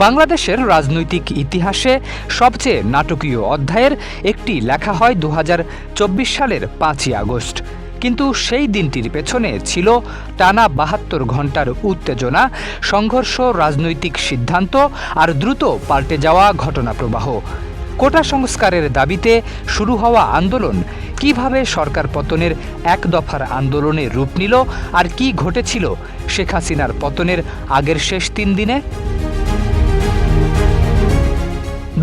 বাংলাদেশের রাজনৈতিক ইতিহাসে সবচেয়ে নাটকীয় অধ্যায়ের একটি লেখা হয় ২০২৪ সালের ৫ই আগস্ট। কিন্তু সেই দিনটির পেছনে ছিল টানা ৭২ ঘণ্টার উত্তেজনা, সংঘর্ষ, রাজনৈতিক সিদ্ধান্ত আর দ্রুত পাল্টে যাওয়া ঘটনাপ্রবাহ। কোটা সংস্কারের দাবিতে শুরু হওয়া আন্দোলন কিভাবে সরকার পতনের এক দফার আন্দোলনে রূপ নিল, আর কি ঘটেছিল শেখ হাসিনার পতনের আগের শেষ ৩ দিনে।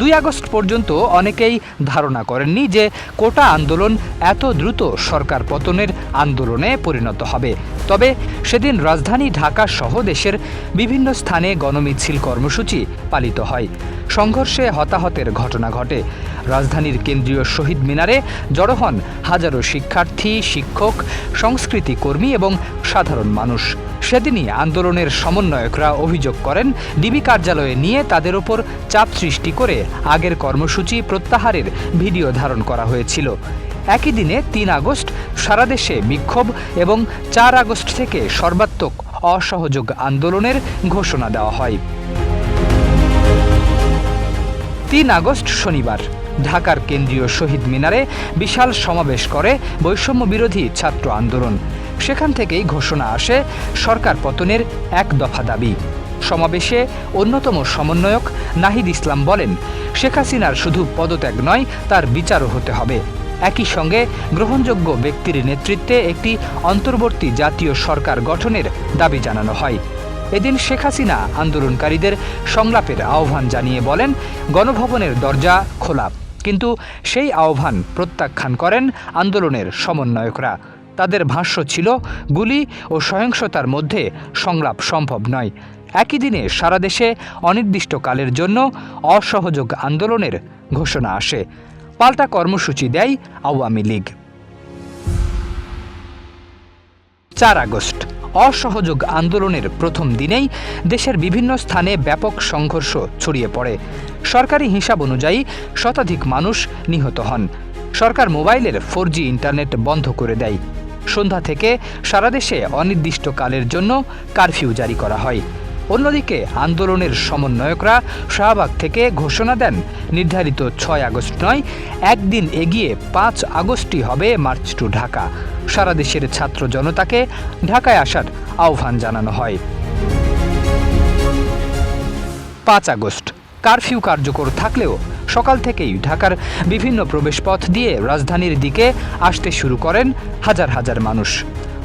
২ আগস্ট পর্যন্ত অনেকেই ধারণা করেননি যে কোটা আন্দোলন এত দ্রুত সরকার পতনের আন্দোলনে পরিণত হবে। তবে সেদিন রাজধানী ঢাকা সহ দেশের বিভিন্ন স্থানে গণমিছিল কর্মসূচি পালিত হয়। সংঘর্ষে হতাহতের ঘটনা ঘটে। রাজধানীর কেন্দ্রীয় শহীদ মিনারে জড়ো হন হাজারো শিক্ষার্থী, শিক্ষক, সংস্কৃতি কর্মী এবং সাধারণ মানুষ। সেদিনই আন্দোলনের সমন্বয়করা অভিযোগ করেন, ডিবি কার্যালয়ে নিয়ে তাদের ওপর চাপ সৃষ্টি করে আগের কর্মসূচি প্রত্যাহারের ভিডিও ধারণ করা হয়েছিল। একই দিনে ৩ আগস্ট সারা দেশে বিক্ষোভ এবং ৪ আগস্ট থেকে সর্বাত্মক অসহযোগ আন্দোলনের ঘোষণা দেওয়া হয়। ৩ আগস্ট শনিবার ঢাকার কেন্দ্রীয় শহীদ মিনারে বিশাল সমাবেশ করে বৈষম্য বিরোধী ছাত্র আন্দোলন। সেখান থেকেই ঘোষণা আসে সরকার পতনের এক দফা দাবি। সমাবেশে অন্যতম সমন্বয়ক নাহিদ ইসলাম বলেন, শেখ হাসিনার শুধু পদত্যাগ নয়, তার বিচারও হতে হবে। একই সঙ্গে গ্রহণযোগ্য ব্যক্তির নেতৃত্বে একটি অন্তর্বর্তী জাতীয় সরকার গঠনের দাবি জানানো হয়। এদিন শেখ হাসিনা আন্দোলনকারীদের সংলাপের আহ্বান জানিয়ে বলেন, গণভবনের দরজা খোলা। কিন্তু সেই আহ্বান প্রত্যাখ্যান করেন আন্দোলনের সমন্বয়করা। তাদের ভাষ্য ছিল, গুলি ও সহিংসতার মধ্যে সংলাপ সম্ভব নয়। একই দিনে সারা দেশে অনির্দিষ্টকালের জন্য অসহযোগ আন্দোলনের ঘোষণা আসে। পাল্টা কর্মসূচি দেয় আওয়ামী লীগ। ৪ আগস্ট অসহযোগ আন্দোলনের প্রথম দিনেই দেশের বিভিন্ন স্থানে ব্যাপক সংঘর্ষ ছড়িয়ে পড়ে। সরকারি হিসাব অনুযায়ী শতাধিক মানুষ নিহত হন। সরকার মোবাইলের 4G ইন্টারনেট বন্ধ করে দেয়। সন্ধ্যা থেকে সারা দেশে অনির্দিষ্টকালের জন্য কারফিউ জারি করা হয়। অন্যদিকে আন্দোলনের সমন্বয়করা শাহবাগ থেকে ঘোষণা দেন, নির্ধারিত ৬ আগস্ট নয়, একদিন এগিয়ে ৫ আগস্টই হবে মার্চ টু ঢাকা। সারা দেশের ছাত্র জনতাকে ঢাকায় আসার আহ্বান জানানো হয়। ৫ আগস্ট কারফিউ কার্যকর থাকলেও সকাল থেকেই ঢাকার বিভিন্ন প্রবেশপথ দিয়ে রাজধানীর দিকে আসতে শুরু করেন হাজার হাজার মানুষ।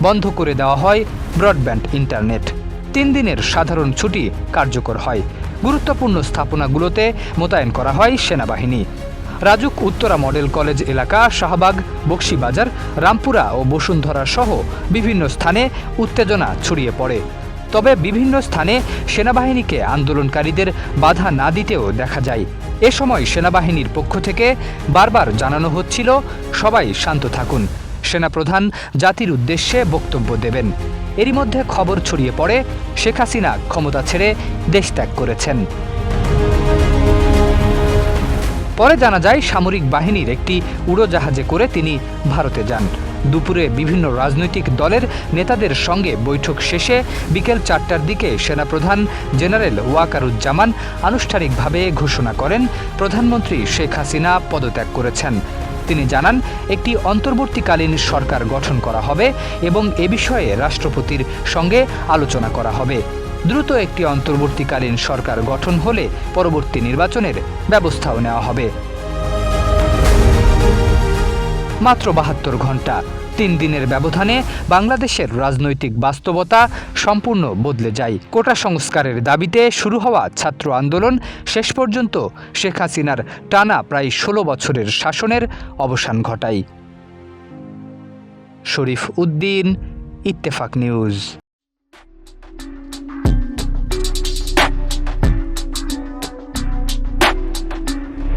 বন্ধ করে দেওয়া হয় ব্রডব্যান্ড ইন্টারনেট। ৩ দিনের সাধারণ ছুটি কার্যকর হয়। গুরুত্বপূর্ণ স্থাপনাগুলোতে মোতায়েন করা হয় সেনাবাহিনী। রাজুক উত্তরা মডেল কলেজ এলাকা, শাহবাগ, বকশীবাজার, রামপুরা ও বসুন্ধরা সহ বিভিন্ন স্থানে উত্তেজনা ছড়িয়ে পড়ে। তবে বিভিন্ন স্থানে সেনাবাহিনীকে আন্দোলনকারীদের বাধা না দিতেও দেখা যায়। এ সময় সেনাবাহিনীর পক্ষ থেকে বারবার জানানো হচ্ছিল, সবাই শান্ত থাকুন, সেনাপ্রধান জাতির উদ্দেশ্যে বক্তব্য দেবেন। এরই মধ্যে খবর ছড়িয়ে পড়ে, শেখ হাসিনা ক্ষমতা ছেড়ে দেশ ত্যাগ করেছেন। পরে জানা যায়, সামরিক বাহিনীর একটি উড়োজাহাজে করে তিনি ভারতে যান। দুপুরে বিভিন্ন রাজনৈতিক দলের নেতাদের সঙ্গে বৈঠক শেষে বিকেল ৪টার দিকে সেনাপ্রধান জেনারেল ওয়াকারুজ্জামান আনুষ্ঠানিকভাবে ঘোষণা করেন, প্রধানমন্ত্রী শেখ হাসিনা পদত্যাগ করেছেন। তিনি জানান, একটি অন্তর্বর্তীকালীন সরকার গঠন করা হবে এবং এ বিষয়ে রাষ্ট্রপতির সঙ্গে আলোচনা করা হবে। দ্রুত একটি অন্তর্বর্তীকালীন সরকার গঠন হলে পরবর্তী নির্বাচনের ব্যবস্থাও নেওয়া হবে। মাত্র ৭২ ঘণ্টা, ৩ দিনের ব্যবধানে বাংলাদেশের রাজনৈতিক বাস্তবতা সম্পূর্ণ বদলে যায়। কোটা সংস্কারের দাবিতে শুরু হওয়া ছাত্র আন্দোলন শেষ পর্যন্ত শেখ হাসিনার টানা প্রায় ১৬ বছরের শাসনের অবসান ঘটায়। শরীফ উদ্দিন, ইত্তেফাক নিউজ।